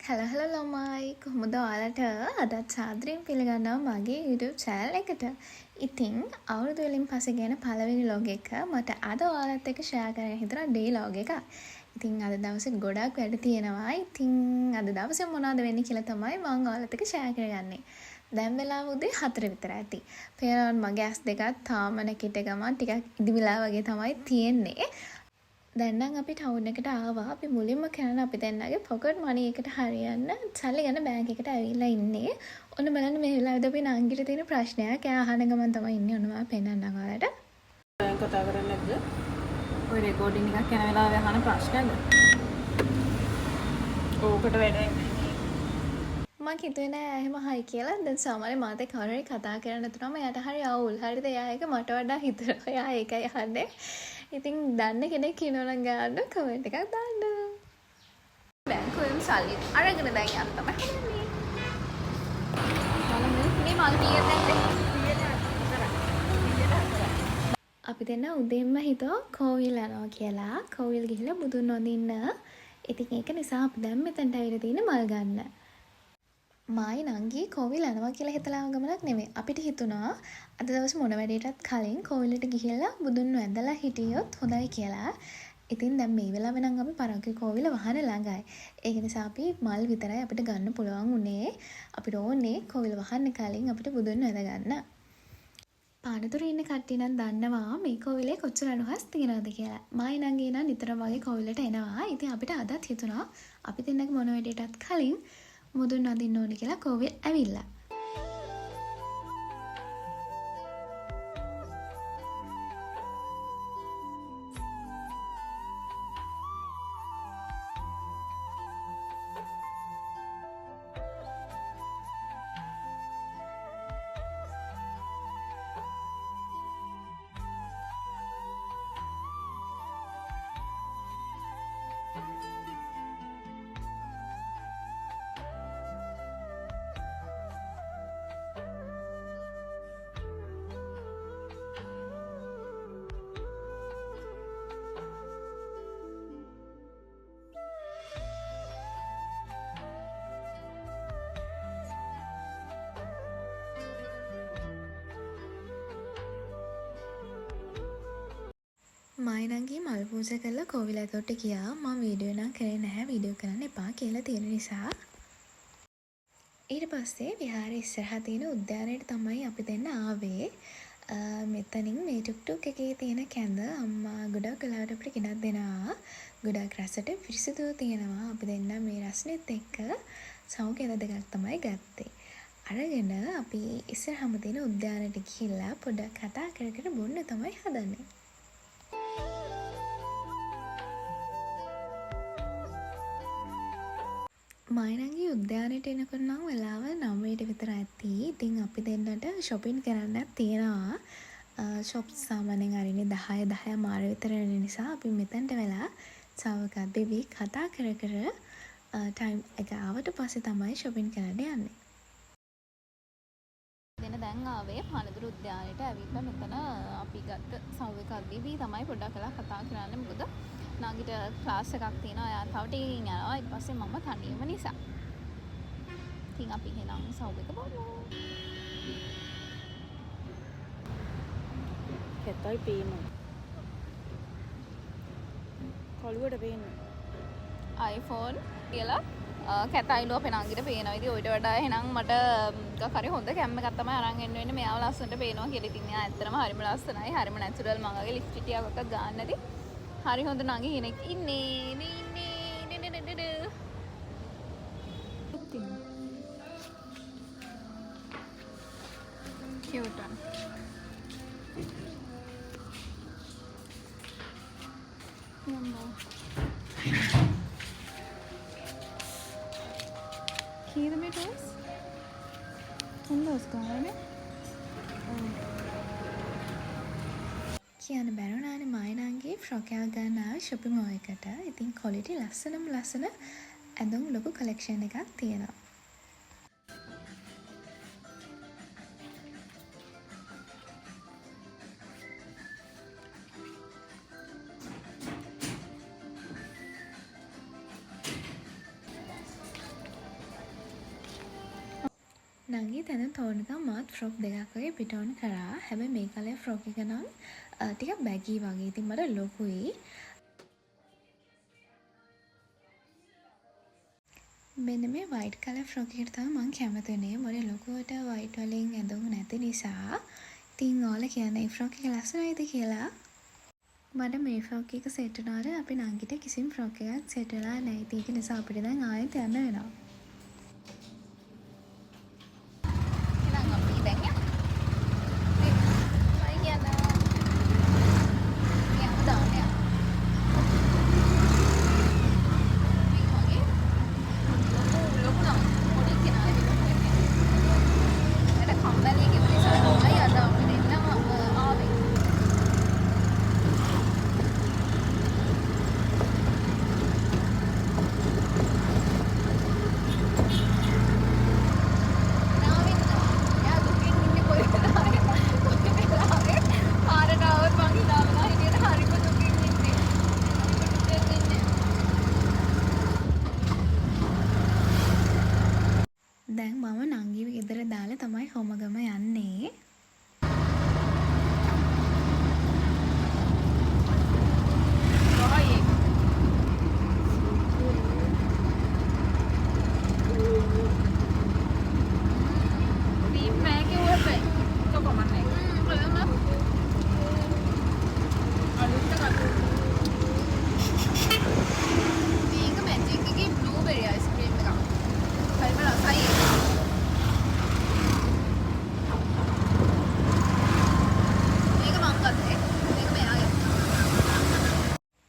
Hello ළමයි කොහොමද ඔයාලට අදත් සාදරයෙන් පිළිගන්නවා මගේ YouTube channel එකට. ඉතින් අවුරුදු වලින් පස්සේ ගැන පළවෙනි log එක මට අද ඔයාලත් එක්ක share කරන්න හිතුණා day log එකක්. ඉතින් අද දවසේ ගොඩක් වැඩ තියෙනවා. ඉතින් අද දවසේ මොනවද වෙන්නේ කියලා තමයි මම ඔයාලත් එක්ක share කරගන්නේ. දැන් වෙලාව උදේ 4 විතර ඇති. පේනවද මගේ ඇස් දෙකත් තාම නැකිට ගමන් ටිකක් ඉදිමිලා වගේ තමයි තියෙන්නේ. දැන් නම් අපි ටවුන් එකට ආවා. අපි මුලින්ම කරන අපි දෙන්නගේ පොකට් මනි එකට හරියන්න සල්ලි ගන්න බෑන්ක් එකට ඇවිල්ලා ඉන්නේ. ඔන්න බලන්න මේ වෙලාවේදී අපි නංගිට තියෙන ප්‍රශ්නයක්. එයා අහන ගමන් තමයි ඉන්නේ. ඔන්න මම පෙන්නන්නම් ඔයාලට. දැන් කතා කරන්නේ නැද්ද? ඔය රෙකෝඩින් එකක් යන වෙලාවේ අහන ප්‍රශ්නද? ඕකට වැඩේ. මම හිතුවේ නෑ එහෙම හයි කියලා. දැන් සාමාන්‍යයෙන් මාත් එක්ක කවුරු හරි කතා කරන්න තුනම එයාට හරි අවුල්. හරිද? එයා ඒක මට වඩා හිතනවා. එයා ඒකයි අහන්නේ. ඉතින් දන්න කෙනෙක් ඉන්නවනම් ගන්න කමෙන්ට් එකක් දාන්න. බැංකුවෙන් සල්ලි අරගෙන දැන් යන්න තමයි හදන්නේ. මේ මල් කීයද නැත්තේ? අපි දෙන්න උදේන්ම හිතුවා කෝවිල් යනවා කියලා. කෝවිල් ගිහිල්ලා බුදුන් වඳින්න. ඉතින් ඒක නිසා අපි දැන් මෙතනට ඇවිල්ලා තියෙන්නේ මල් ගන්න. මායි නංගි කෝවිල් යනවා කියලා හිතලා ගමනක් නෙමෙයි. අපිට හිතුණා අද දවසේ මොන වැඩේටත් කලින් කෝවිලට ගිහිල්ලා බුදුන් වැඳලා හිටියොත් හොඳයි කියලා. ඉතින් දැන් මේ වෙලාවේ නම් අපි පරක්කු කෝවිල වහන ළඟයි. ඒක නිසා අපි මල් විතරයි අපිට ගන්න පුළුවන් උනේ. අපිට ඕනේ කෝවිල වහන්න කලින් අපිට බුදුන් වැඳ ගන්න. පානදුරේ ඉන්න කට්ටිය නම් දන්නවා මේ කෝවිලේ කොච්චර අනුහස් තියනවද කියලා. මායි නංගි නම් නිතරම වගේ කෝවිලට එනවා. ඉතින් අපිට අදත් හිතුණා අපි දෙන්නගේ මොන වැඩේටත් කලින් මුදුන් අදින්න ඕනේ කියලා කෝවිල් ඇවිල්ලා. මයිනන්ගේ මල් පූජා කරලා කෝවිල ඇතුළට ගියා. මම වීඩියෝ නම් කරේ නැහැ. වීඩියෝ කරන්න එපා කියලා තියෙන නිසා. ඊට පස්සේ විහාරයේ ඉස්සරහා තියෙන උද්‍යානයට තමයි අපි දෙන්න ආවේ. මෙතනින් මේ ටුක් එකේ තියෙන කැඳ අම්මා ගොඩක් වෙලාවට අපිට ගෙනත් දෙනවා. ගොඩක් රසට පිරිසිදුව තියෙනවා. අපි දෙන්න මේ රසනෙත් එක්ක සෞඛ්‍ය දෙකක් තමයි ගත්තේ. අරගෙන අපි ඉස්සරහම තියෙන උද්‍යානයට ගිහිල්ලා පොඩ්ඩක් කතා කර කර බොන්න තමයි හදන්නේ. මයිනන්ගේ උද්‍යානයට එනකොට නම් වෙලාව 9ට විතර ඇති. ඉතින් අපි දෙන්නට shopping කරන්නත් තියෙනවා. shops සාමාන්‍යයෙන් අරින්නේ 10 මාර විතර වෙන නිසා අපි මෙතනට වෙලා සාවකාත් බේබි කතා කර කර time එක ආවට පස්සේ තමයි shopping කරන්න යන්නේ. දැන් ආවේ පානදුර උද්‍යානයට ඇවිල්ලා මෙතන අපි ගත්ත සාවකාත් බේබි තමයි පොඩ්ඩක් වෙලා කතා කරන්නේ. මොකද නංගිට ක්ලාස් එකක් තියෙනවා. එයා තව ටිකකින් යනවා. ඊට පස්සේ මම තනියම නිසා. ඉතින් අපි එහෙනම් සෞභික බලමු. කැතයි පේනවා. කළුවට පේන්නේ. iPhone කියලා කැතයිලෝ අපේ නංගිට පේනවා. ඉතින් ඔයිට වඩා එහෙනම් මට මොකක් හරි හොඳ කැම් එකක් තමයි අරන් එන්න වෙන්නේ. මෙයාව ලස්සනට පේනවා කියලා. ඉතින් එයා ඇත්තටම හරිම ලස්සනයි. හරිම නැචරල් මගගේ ලිප්ස්ටික් ටිකක් ඔක්ක ගන්න නැති. හරි හොඳ නංගි කෙනෙක් ඉන්නේ. cute one. කීයද මේ ටොස්? හොඳස් ගානේ. කියන්න බැරුණානේ මයිනන්ගේ ෆ්‍රොක් එකක් ගන්න ආවේ shopping mall එකට. ඉතින් quality ලස්සනම ලස්සන ඇඳුම් ලොකු collection එකක් තියෙනවා. නංගි තැන තෝරනකම් මාත් ෆ්‍රොක් දෙකක් වගේ පිටෝන් කරා. හැබැයි මේ කලේ ෆ්‍රොක් එක නම් ටිකක් බැගී වගේ. ඉතින් මට ලොකුයි. මෙන්න මේ වයිට් කලර් ෆ්‍රොක් එකට තමයි මම කැමති වුණේ. මොකද ලොකුවට වයිට් වලින් ඇඳුම් නැති නිසා. ඉතින් ඕලා කියන්නේ මේ ෆ්‍රොක් එක ලස්සනයිද කියලා. මට මේ ෆ්‍රොක් එක සෙට් වුණාට අපි නංගිට කිසිම ෆ්‍රොක් එකක් සෙට් වෙලා නැහැ. ඉතින් ඒක නිසා අපිට දැන් ආයෙත් යන්න වෙනවා. එහෙනම් අපි දැන් යමු. දැන් මම නංගිව ගෙදර දාලා තමයි හොමගම යන්නේ.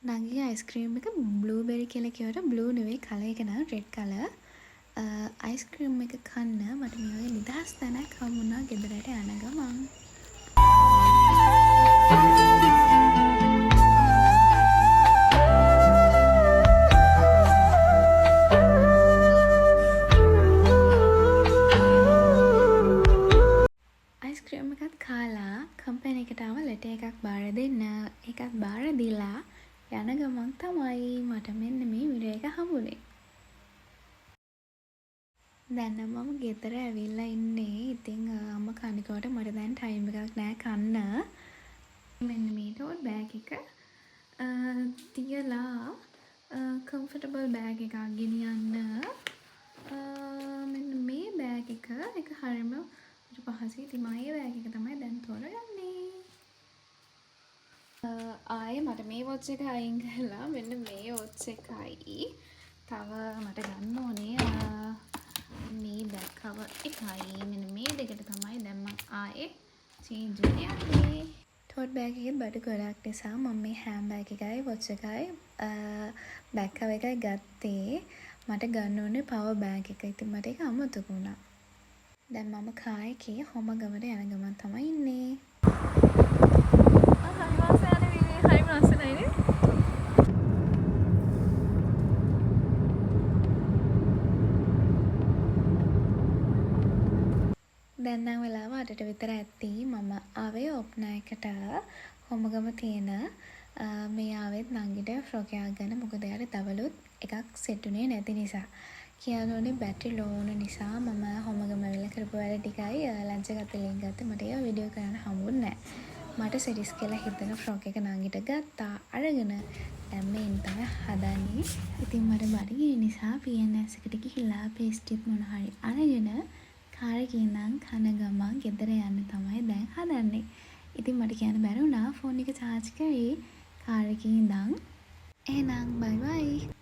නංගිගේ අයිස්ක්‍රීම් එක බ්ලූබෙරි කියලා කියවට බ්ලූ නෙවෙයි කලර් එක නම් රෙඩ් කලර්. අයිස්ක්‍රීම් එක කන්න මට මේ වගේ නිදහස් තැනක් හම්බුණා ගෙදරට යන ගමන්. අයිස්ක්‍රීම් එකත් කාලා කම්පැනි එකට ආව ලෙටර් එකක් බාර දෙන්න. ඒකත් බාර දීලා යන ගමන් තමයි මට මෙන්න මේ වීඩියෝ එක හම්බුනේ. දැන් නම් මම ගෙදර ඇවිල්ලා ඉන්නේ. ඉතින් අම්මා කනිකොට මට දැන් ටයිම් එකක් නෑ කන්න. මෙන්න මේ ටෝට් බෑග් එක තියලා කම්ෆර්ටබල් බෑග් එකක් ගෙනියන්න. මෙන්න මේ බෑග් එක හරියම පහසුයි. ඉතින් මම මේ බෑග් එක තමයි දැන් තෝරගන්නේ. ආයේ මට මේ වොච් එක අයින් කරලා මෙන්න මේ වොච් එකයි තව මට ගන්න ඕනේ මේ බෑග් කවර් එකයි. මෙන්න මේ දෙකට තමයි දැන් මම ආයේ චේන්ජ් වෙන්නේ. ටෝට් බෑග් එකෙත් බඩු ගොඩක් නිසා මම මේ හෑම් බෑග් එකයි වොච් එකයි බෑග් කවර් එකයි ගත්තේ. මට ගන්න ඕනේ පවර් බෑග් එක. ඉතින් මට ඒක අමතක වුණා. දැන් මම කායකේ හොමගමට යන ගමන් තමයි ඉන්නේ. දැන් නම් වෙලාව 8ට විතර ඇති. මම ආවේ ඔප්නා එකට හොමගම තියෙන මේ ආවෙත් නංගිට ෆ්‍රොක් එකක් ගන්න. මොකද යාට දවලුත් එකක් සෙට් උනේ නැති නිසා. කියනෝනේ බැටරි ලෝ වුණ නිසා මම හොමගම වෙලා කරපු වැඩ ටිකයි ලන්ච් එකත් ලින්ක් ගත්තේ. මට ඒක වීඩියෝ කරන්න හම්බුන්නේ නැහැ. මට සිරිස් කියලා හිතන ෆ්‍රොක් එක නංගිට ගත්තා. අරගෙන දැන් මේන් තමයි හදන්නේ. ඉතින් මට බඩගිනි නිසා PNS එකට ගිහිල්ලා පේස්ට්‍රිත් මොන හරි අරගෙන කාර් එකේ ඉඳන් කන ගමන් ගෙදර යන්න තමයි දැන් හදන්නේ. ඉතින් මට කියන්න බැරි වුණා ෆෝන් එක charge කරේ කාර් එකේ ඉඳන්. එහෙනම් bye bye.